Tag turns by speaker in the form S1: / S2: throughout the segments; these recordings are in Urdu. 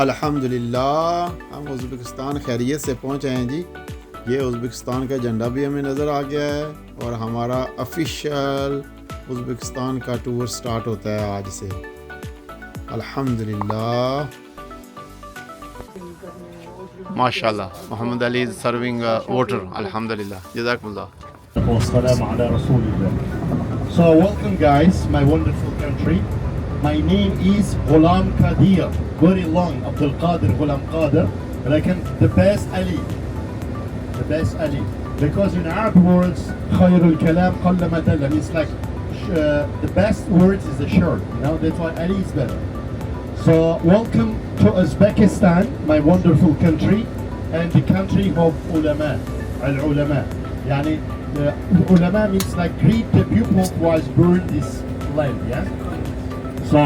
S1: الحمدللہ ہم ازبکستان خیریت سے پہنچے ہیں جی. یہ ازبکستان کا جھنڈا بھی ہمیں نظر آ گیا ہے اور ہمارا آفیشیل ازبکستان کا ٹور سٹارٹ ہوتا ہے آج سے. الحمدللہ. ماشاءاللہ محمد علی is serving water. Alhamdulillah. Jazakumullah.
S2: والسلام على رسول الله. So welcome guys, my wonderful country. My name is Ghulam Qadir. Very long, Abdul Qadir Ghulam Qadir. But I can the best Ali. The best Ali. Because in Arab words, خير الكلام قل ما دل. It's like the best words is the short. You know, that's why Ali is better. So welcome to Uzbekistan, my wonderful country, and the country of ulama. Al-ulama. Yani the ulama means like greet the people who has burned this land, yeah? So,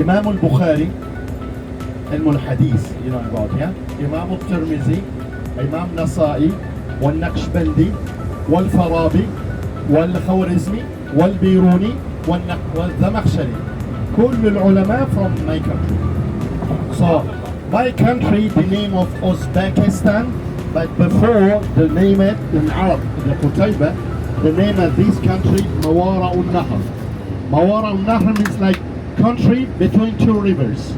S2: Imam al-Bukhari, ilm al-Hadith, you know about, yeah? Imam al-Tirmizi, Imam Nasa'i, wal-Naqshbandi, wal-Farabi, wal-Khwarizmi, wal-Biruni, wal-Zamakhshari. كل العلماء from my country. So, my country, the name of Uzbekistan, but before the name it in Arab, the Qutayba, the name of this country, Mawara al-Nahr. Mawara al-Nahr means like country between two rivers.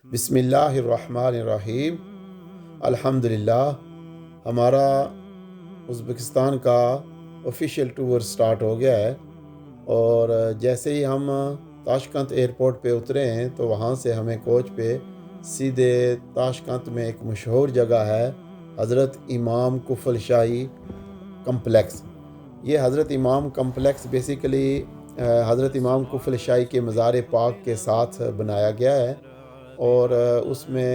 S1: بسم اللہ الرحمن الرحیم. الحمدللہ ہمارا ازبکستان کا آفیشیل ٹور سٹارٹ ہو گیا ہے اور جیسے ہی ہم تاشقند ایئرپورٹ پہ اترے ہیں تو وہاں سے ہمیں کوچ پہ سیدھے تاشقند میں ایک مشہور جگہ ہے حضرت امام کفل شاہی کمپلیکس. یہ حضرت امام کمپلیکس بیسیکلی حضرت امام کفل شاہی کے مزار پاک کے ساتھ بنایا گیا ہے اور اس میں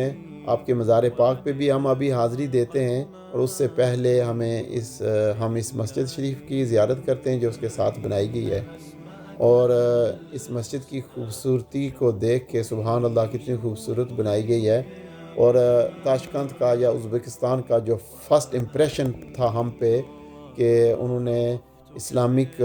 S1: آپ کے مزار پاک پہ بھی ہم ابھی حاضری دیتے ہیں اور اس سے پہلے ہم اس مسجد شریف کی زیارت کرتے ہیں جو اس کے ساتھ بنائی گئی ہے. اور اس مسجد کی خوبصورتی کو دیکھ کے سبحان اللہ کتنی خوبصورت بنائی گئی ہے. اور تاشقند کا یا ازبکستان کا جو فرسٹ امپریشن تھا ہم پہ کہ انہوں نے اسلامک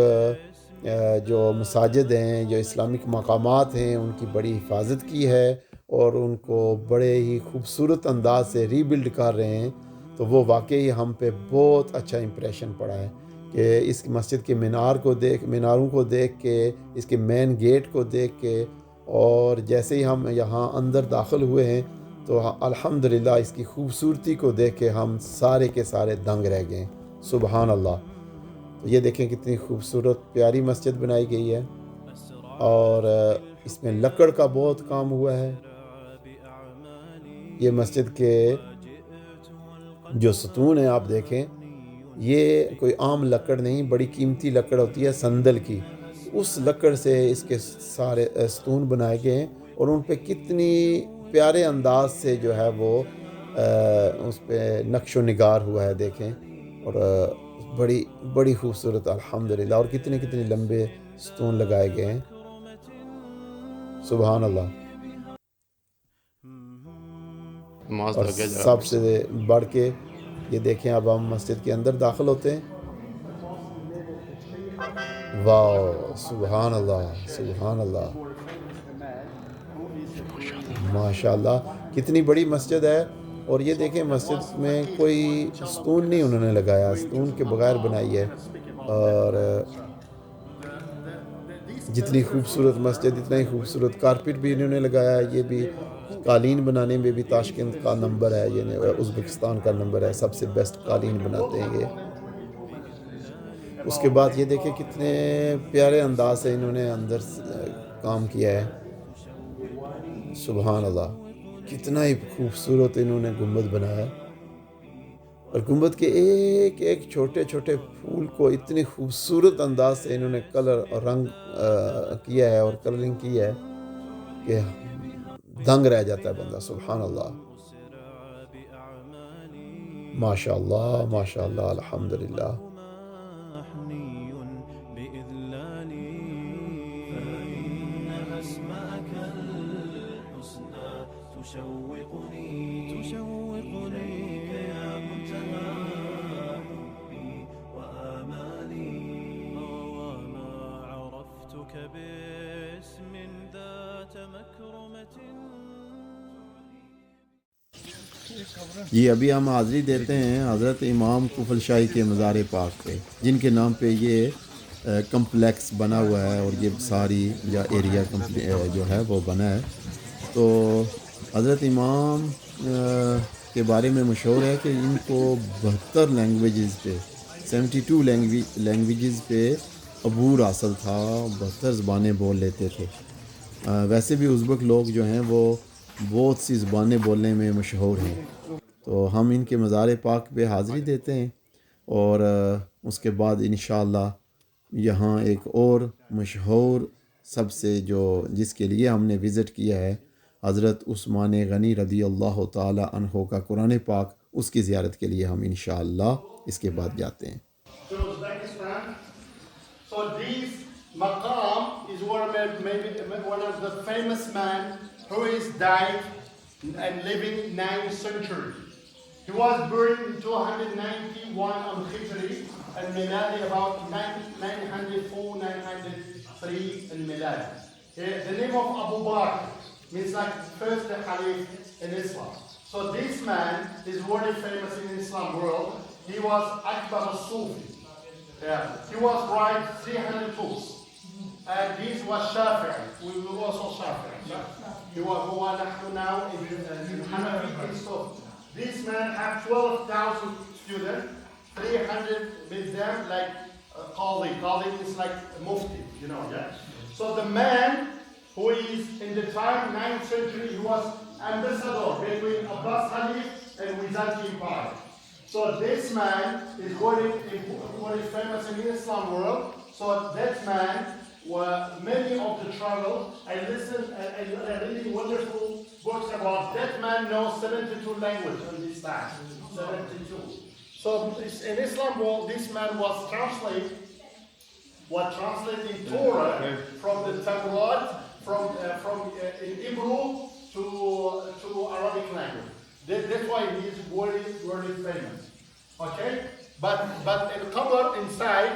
S1: جو مساجد ہیں جو اسلامک مقامات ہیں ان کی بڑی حفاظت کی ہے اور ان کو بڑے ہی خوبصورت انداز سے ری بلڈ کر رہے ہیں. تو وہ واقعی ہم پہ بہت اچھا امپریشن پڑا ہے کہ اس مسجد کے میناروں کو دیکھ کے اس کے مین گیٹ کو دیکھ کے اور جیسے ہی ہم یہاں اندر داخل ہوئے ہیں تو الحمدللہ اس کی خوبصورتی کو دیکھ کے ہم سارے کے سارے دنگ رہ گئے. سبحان اللہ. تو یہ دیکھیں کتنی خوبصورت پیاری مسجد بنائی گئی ہے اور اس میں لکڑ کا بہت کام ہوا ہے. یہ مسجد کے جو ستون ہیں آپ دیکھیں یہ کوئی عام لکڑ نہیں بڑی قیمتی لکڑ ہوتی ہے سندل کی. اس لکڑ سے اس کے سارے ستون بنائے گئے ہیں اور ان پہ کتنی پیارے انداز سے جو ہے وہ اس پہ نقش و نگار ہوا ہے دیکھیں اور بڑی خوبصورت الحمدللہ. اور کتنے لمبے ستون لگائے گئے ہیں. سبحان اللہ. اور سب سے بڑھ کے یہ دیکھیں اب ہم مسجد کے اندر داخل ہوتے ہیں. واو سبحان اللہ سبحان اللہ ماشاءاللہ کتنی بڑی مسجد ہے. اور یہ دیکھیں مسجد میں کوئی ستون نہیں انہوں نے لگایا, ستون کے بغیر بنائی ہے. اور جتنی خوبصورت مسجد اتنا ہی خوبصورت کارپٹ بھی انہوں نے لگایا ہے. یہ بھی قالین بنانے میں بھی تاشکند کا نمبر ہے، یعنی ازبکستان کا نمبر ہے، سب سے بیسٹ قالین بناتے ہیں یہ. اس کے بعد یہ دیکھیں کتنے پیارے انداز سے انہوں نے اندر کام کیا ہے. سبحان اللہ، کتنا ہی خوبصورت انہوں نے گنبد بنایا ہے. اور گنبد کے ایک ایک چھوٹے چھوٹے پھول کو اتنی خوبصورت انداز سے انہوں نے کلر اور رنگ کیا ہے اور کلرنگ کی ہے کہ دنگ رہ جاتا ہے بندہ. سبحان اللہ، ماشاء اللہ ماشاء اللہ، الحمدللہ. یہ ابھی ہم حاضری دیتے ہیں حضرت امام کفل شاہی کے مزار پاک پہ، جن کے نام پہ یہ کمپلیکس بنا ہوا ہے اور یہ ساری یا ایریا جو ہے وہ بنا ہے. تو حضرت امام کے بارے میں مشہور ہے کہ ان کو 72 لینگویجز پہ 72 لینگویجز پہ عبور حاصل تھا، 72 زبانیں بول لیتے تھے. ویسے بھی ازبک لوگ جو ہیں وہ بہت سی زبانیں بولنے میں مشہور ہیں. تو ہم ان کے مزار پاک پہ حاضری دیتے ہیں اور اس کے بعد انشاءاللہ یہاں ایک اور مشہور سب سے جس کے لیے ہم نے وزٹ کیا ہے، حضرت عثمان غنی رضی اللہ تعالی عنہ کا قرآن پاک، اس کی زیارت کے لیے ہم انشاءاللہ اس کے بعد جاتے ہیں.
S2: So this maqam is one of the famous man who is died and living 9th century. He was born in 291 on Hijri and Miladi about 904, 903 in Miladi. The name of Abu Bakr means like first Khalif in Islam. So this man is very famous in Islam world. He was Akbar al-Sufi. Yeah. He was right 300 books. And this was Shafi'i. We were also Shafi'i. He was now in Hanafi and stuff. This man had 12,000 students, 300 with them like Qadi. Qadi is like Mufti, yeah. So the man who is in the time 9th century, he was ambassador between Abbas Khalif and Byzantine Empire. So this man is very famous in the Islam world. So that man, many of the travel, I listened and really wonderful books about that man knows 72 languages in this time. 72. So in Islam world, this man was translating Torah from the Tawrat, from in Hebrew to Arabic language. That's why he is very famous. Okay? But in Qabr inside,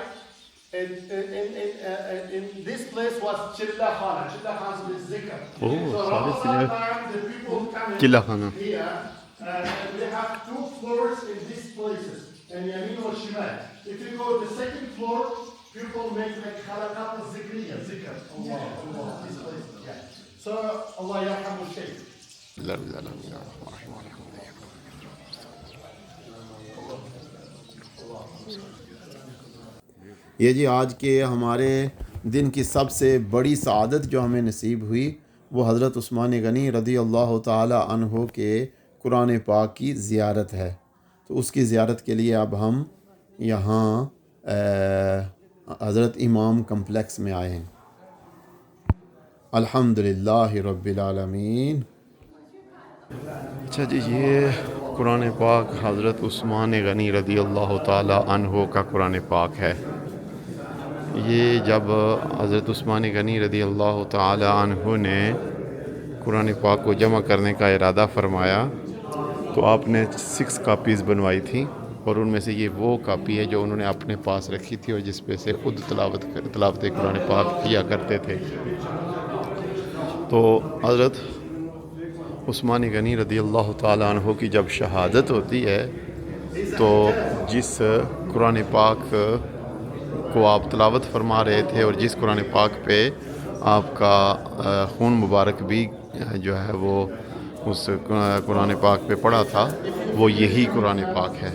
S2: in this place was Chilla Khana. Chilla Khana is Zikr. So Ramadan time, the people come here, and we have 2 floors in these places, and Yamin or Shimal. If you go to the second floor, people make like Khalakat al-Zikriya, Zikr. Allah, this place. Yeah. So Allah yarhamu shaykh.
S1: یہ جی آج کے ہمارے دن کی سب سے بڑی سعادت جو ہمیں نصیب ہوئی وہ حضرت عثمان غنی رضی اللہ تعالی عنہ کے قرآن پاک کی زیارت ہے. تو اس کی زیارت کے لیے اب ہم یہاں حضرت امام کمپلیکس میں آئے ہیں. الحمدللہ رب العالمین. اچھا جی، یہ قرآن پاک حضرت عثمان غنی رضی اللہ تعالی عنہ کا قرآن پاک ہے. یہ جب حضرت عثمان غنی رضی اللہ تعالی عنہ نے قرآن پاک کو جمع کرنے کا ارادہ فرمایا تو آپ نے 6 کاپیز بنوائی تھیں، اور ان میں سے یہ وہ کاپی ہے جو انہوں نے اپنے پاس رکھی تھی اور جس پہ سے خود تلاوت قرآن پاک کیا کرتے تھے. تو حضرت عثمان غنی رضی اللہ تعالی عنہ کی جب شہادت ہوتی ہے تو جس قرآن پاک کو آپ تلاوت فرما رہے تھے اور جس قرآن پاک پہ آپ کا خون مبارک بھی جو ہے وہ اس قرآن پاک پہ پڑا تھا، وہ یہی قرآن پاک ہے۔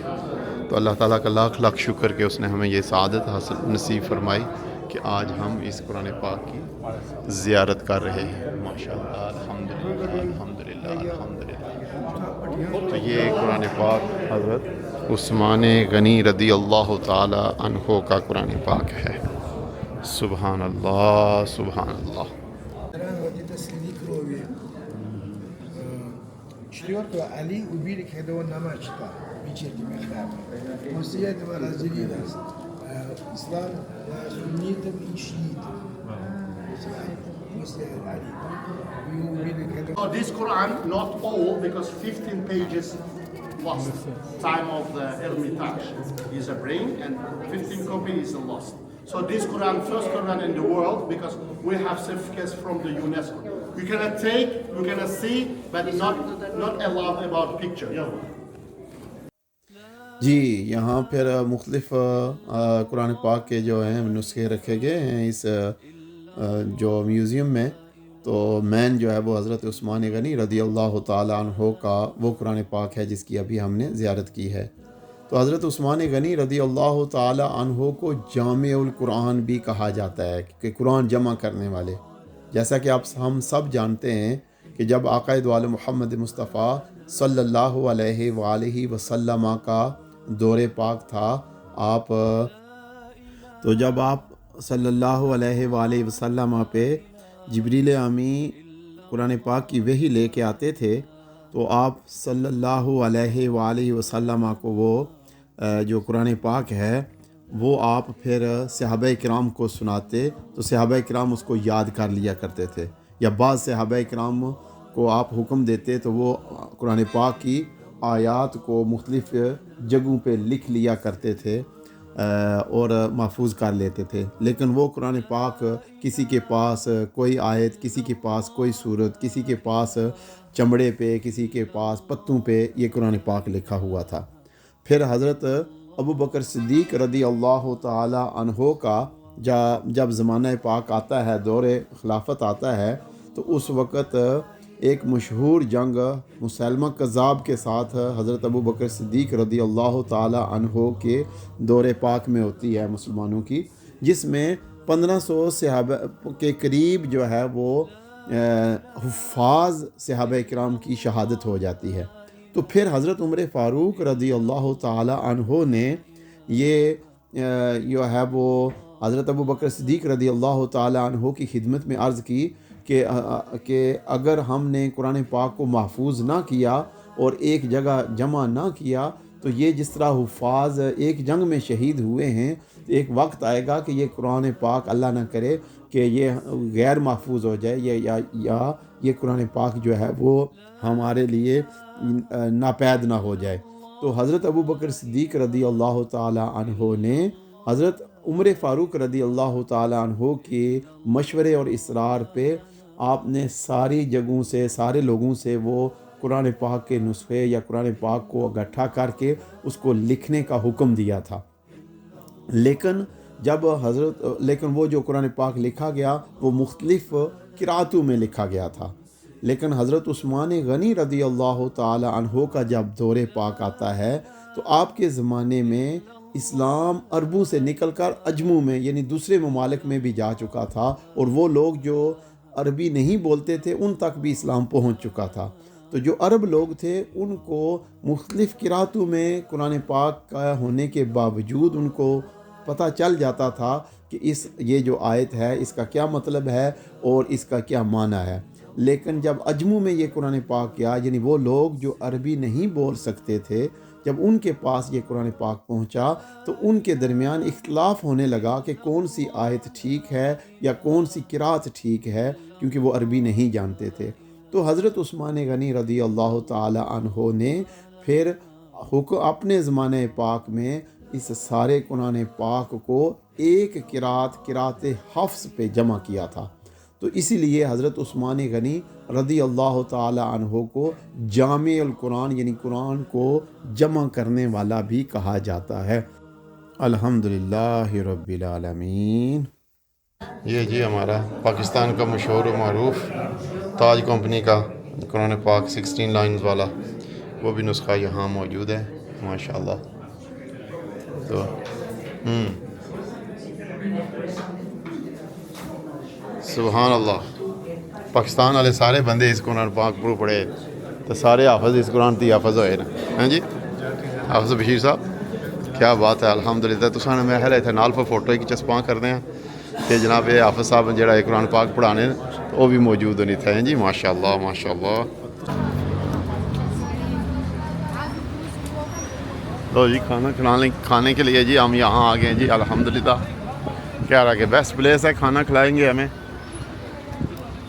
S1: تو اللہ تعالیٰ کا لاکھ لاکھ شکر کہ اس نے ہمیں یہ سعادت حاصل نصیب فرمائی کہ آج ہم اس قرآن پاک کی زیارت کر رہے ہیں۔ ماشاءاللہ، الحمدللہ الحمدللہ الحمدللہ۔ تو یہ قرآن پاک حضرت عثمان غنی رضی اللہ تعالی عنہ کا قرآن پاک ہے۔ سبحان اللہ سبحان اللہ۔
S3: Вот это следы крови. Четвертого Али убили, когда он намаз читал вечерний михраб. После этого разделилось ислам на суннитов и шиитов. После Али. Его убили, когда...
S2: Oh, this Quran, not all, because 15 pages lost. Time of the Hermitage is a bring, and 15 copies is a lost. So this Quran, first Quran in the world, because we have certificates from the UNESCO. You cannot take, you cannot see, but not allowed about picture.
S1: جی، یہاں پھر مختلف قرآن پاک کے جو ہیں نسخے رکھے گئے ہیں اس جو میوزیم میں۔ تو مین جو ہے وہ حضرت عثمان غنی رضی اللہ تعالیٰ عنہ کا وہ قرآن پاک ہے جس کی ابھی ہم نے زیارت کی ہے۔ تو حضرت عثمان غنی رضی اللہ تعالیٰ عنہ کو جامع القرآن بھی کہا جاتا ہے، کہ قرآن جمع کرنے والے۔ جیسا کہ ہم سب جانتے ہیں کہ جب آقا دو عالم محمد مصطفیٰ صلی اللہ علیہ وآلہ وسلم کا دور پاک تھا، تو جب آپ صلی اللہ علیہ وآلہ وسلم پہ جبریل امی قرآن پاک کی وحی لے کے آتے تھے، تو آپ صلی اللہ علیہ وآلہ وسلم کو وہ جو قرآن پاک ہے وہ آپ پھر صحابہ کرام کو سناتے، تو صحابہ کرام اس کو یاد کر لیا کرتے تھے، یا بعض صحابہ کرام کو آپ حکم دیتے تو وہ قرآن پاک کی آیات کو مختلف جگہوں پہ لکھ لیا کرتے تھے اور محفوظ کر لیتے تھے۔ لیکن وہ قرآن پاک کسی کے پاس کوئی آیت، کسی کے پاس کوئی صورت، کسی کے پاس چمڑے پہ، کسی کے پاس پتوں پہ یہ قرآن پاک لکھا ہوا تھا۔ پھر حضرت ابو بکر صدیق رضی اللہ تعالی عنہ کا جب زمانہ پاک آتا ہے، دور خلافت آتا ہے، تو اس وقت ایک مشہور جنگ مسیلمہ کذاب کے ساتھ حضرت ابو بکر صدیق رضی اللہ تعالی عنہ کے دور پاک میں ہوتی ہے مسلمانوں کی، جس میں 1500 صحابہ کے قریب جو ہے وہ حفاظ صحابہ کرام کی شہادت ہو جاتی ہے۔ تو پھر حضرت عمر فاروق رضی اللہ تعالی عنہ نے یہ جو ہے وہ حضرت ابو بکر صدیق رضی اللہ تعالی عنہ کی خدمت میں عرض کی کہ اگر ہم نے قرآن پاک کو محفوظ نہ کیا اور ایک جگہ جمع نہ کیا، تو یہ جس طرح حفاظ ایک جنگ میں شہید ہوئے ہیں، تو ایک وقت آئے گا کہ یہ قرآن پاک اللہ نہ کرے کہ یہ غیر محفوظ ہو جائے، یا یہ قرآن پاک جو ہے وہ ہمارے لیے ناپید نہ ہو جائے۔ تو حضرت ابو بکر صدیق رضی اللہ تعالی عنہ نے حضرت عمر فاروق رضی اللہ تعالی عنہ کے مشورے اور اصرار پہ آپ نے ساری جگہوں سے، سارے لوگوں سے وہ قرآن پاک کے نسخے یا قرآن پاک کو اکٹھا کر کے اس کو لکھنے کا حکم دیا تھا۔ لیکن وہ جو قرآن پاک لکھا گیا وہ مختلف قرأتوں میں لکھا گیا تھا۔ لیکن حضرت عثمان غنی رضی اللہ تعالی عنہ کا جب دور پاک آتا ہے، تو آپ کے زمانے میں اسلام عربوں سے نکل کر عجموں میں یعنی دوسرے ممالک میں بھی جا چکا تھا، اور وہ لوگ جو عربی نہیں بولتے تھے ان تک بھی اسلام پہنچ چکا تھا۔ تو جو عرب لوگ تھے ان کو مختلف قرأتوں میں قرآن پاک کا ہونے کے باوجود ان کو پتہ چل جاتا تھا کہ یہ جو آیت ہے اس کا کیا مطلب ہے اور اس کا کیا معنی ہے۔ لیکن جب عجموں میں یہ قرآن پاک کیا، یعنی وہ لوگ جو عربی نہیں بول سکتے تھے، جب ان کے پاس یہ قرآن پاک پہنچا تو ان کے درمیان اختلاف ہونے لگا کہ کون سی آیت ٹھیک ہے یا کون سی قرأت ٹھیک ہے، کیونکہ وہ عربی نہیں جانتے تھے۔ تو حضرت عثمان غنی رضی اللہ تعالی عنہ نے پھر اپنے زمانے پاک میں اس سارے قرآن پاک کو ایک قرأت حفظ پہ جمع کیا تھا۔ تو اسی لیے حضرت عثمان غنی رضی اللہ تعالی عنہ کو جامع القرآن یعنی قرآن کو جمع کرنے والا بھی کہا جاتا ہے۔ الحمدللہ رب العالمین. یہ جی ہمارا پاکستان کا مشہور و معروف تاج کمپنی کا قرآن پاک 16 لائنز والا وہ بھی نسخہ یہاں موجود ہے ماشاءاللہ. تو سبحان اللہ. پاکستان والے سارے بندے اس قرآن پاک پر پڑھے تو سارے حافظ اس قرآن کی حافظ ہوئے نا. ہاں جی حافظ بشیر صاحب کیا بات ہے الحمدللہ. تو سانے میں اتنے نال پر فوٹو ایک چسپاں کرتے ہیں کہ جناب یہ حافظ صاحب جڑا قرآن پاک پڑھانے وہ بھی موجود نہیں تھے. جی ماشاء اللہ ماشاء اللہ. تو جی کھانے کے لیے جی ہم یہاں آ گئے ہیں جی الحمدللہ. کیا رہا کہ بیسٹ پلیس ہے, کھانا کھلائیں گے ہمیں.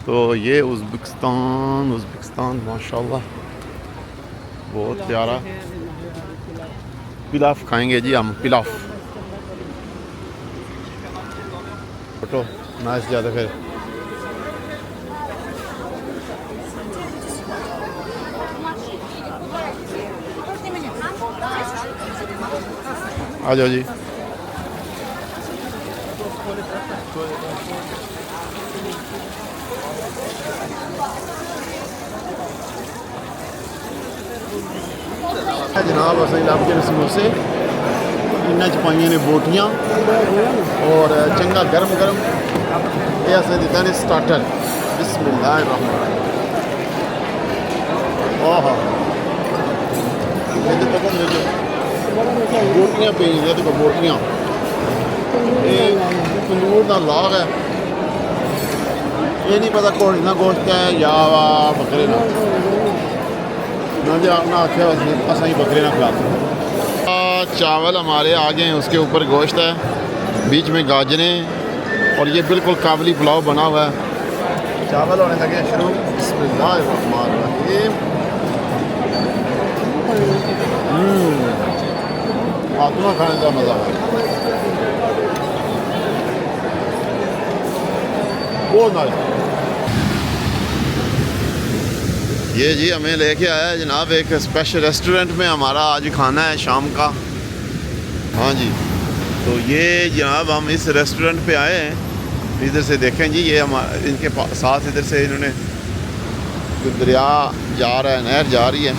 S1: تو یہ ازبکستان ماشاءاللہ بہت پیارا. پلاف کھائیں گے جی ہم, پلاف فوٹو نائس زیادہ. پھر آ جاؤ جی. جناب اصل لب کے سموسے ان پائیں نے بوٹیاں اور چنگا گرم گرم یہ اصل دیتا نے سٹارٹر. بسم اللہ الرحمن الرحیم. ہاں بوٹیاں پہ دیکھو بوٹیاں. یہ تندور کا لاگ ہے. یہ نہیں پتا گھوڑے کا گوشت ہے یا بکرے کا. نہ آخیا اصل ہی بکرے نہ کھلاتے. چاول ہمارے آگے ہیں, اس کے اوپر گوشت ہے, بیچ میں گاجریں اور یہ بالکل قابلی پلاؤ بنا ہوا ہے. چاول ہونے لگے شروع. بسم اللہ الرحمن الرحیم. آتما کھانے کا مزہ ہے بہت نائس. یہ جی ہمیں لے کے آیا ہے جناب ایک اسپیشل ریسٹورنٹ میں ہمارا آج کھانا ہے شام کا. ہاں جی تو یہ جناب ہم اس ریسٹورنٹ پہ آئے ہیں. ادھر سے دیکھیں جی یہ ان کے ساتھ ادھر سے انہوں نے دریا جا رہا ہے, نہر جا رہی ہے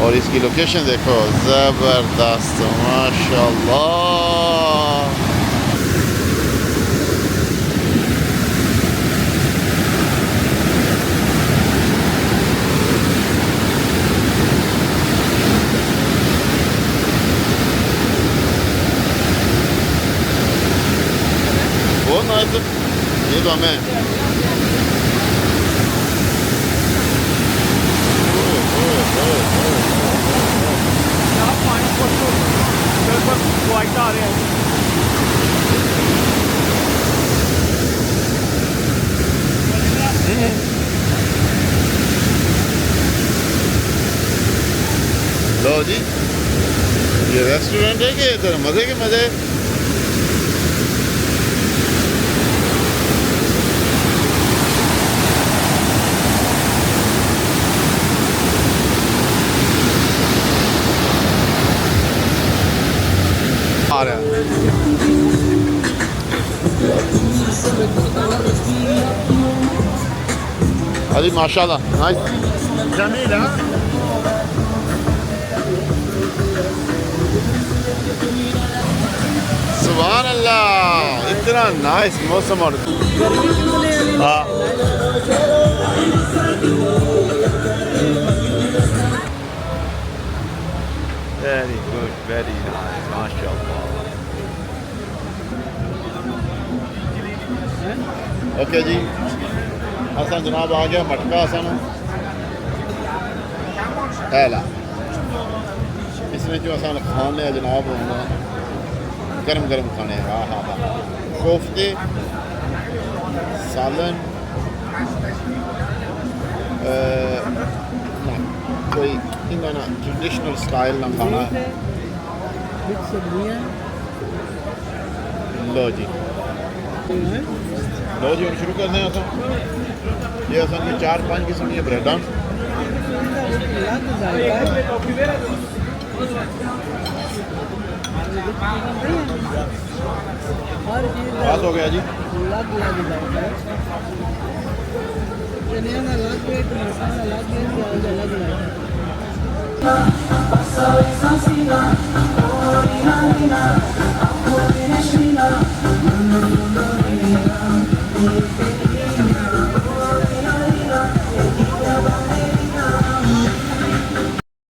S1: اور اس کی لوکیشن دیکھو زبردست ماشاء اللہ. یہ تو ہمیں لو جی یہ ریسٹورنٹ ہے کہ ادھر مزے کے مزے. ابھی ماشاء اللہ نائس جمیل. سبحان اللہ اتنا نائس موسم. اور ہاں ویری گڈ ویری نائس ماشاء اللہ. اوکے جی اصل جناب آ گیا مٹکا اصل پہلا اس میں جو اصل کھانے جناب ہونا گرم گرم کھانے. ہاں ہاں ہاں کوفتے سالن کوئی انہوں ٹریڈیشنل اسٹائل نہ کھانا ہے. لو جی ہم شروع کرتے ہیں اصل یہ اصل میں 4-5 قسم کی بریڈاں
S4: ہر چیز
S1: پاس ہو گیا جی
S4: الگ الگ لگتا ہے چنیا کا الگ ریٹ مسالہ الگ ریٹ پیاز الگ لگتا ہے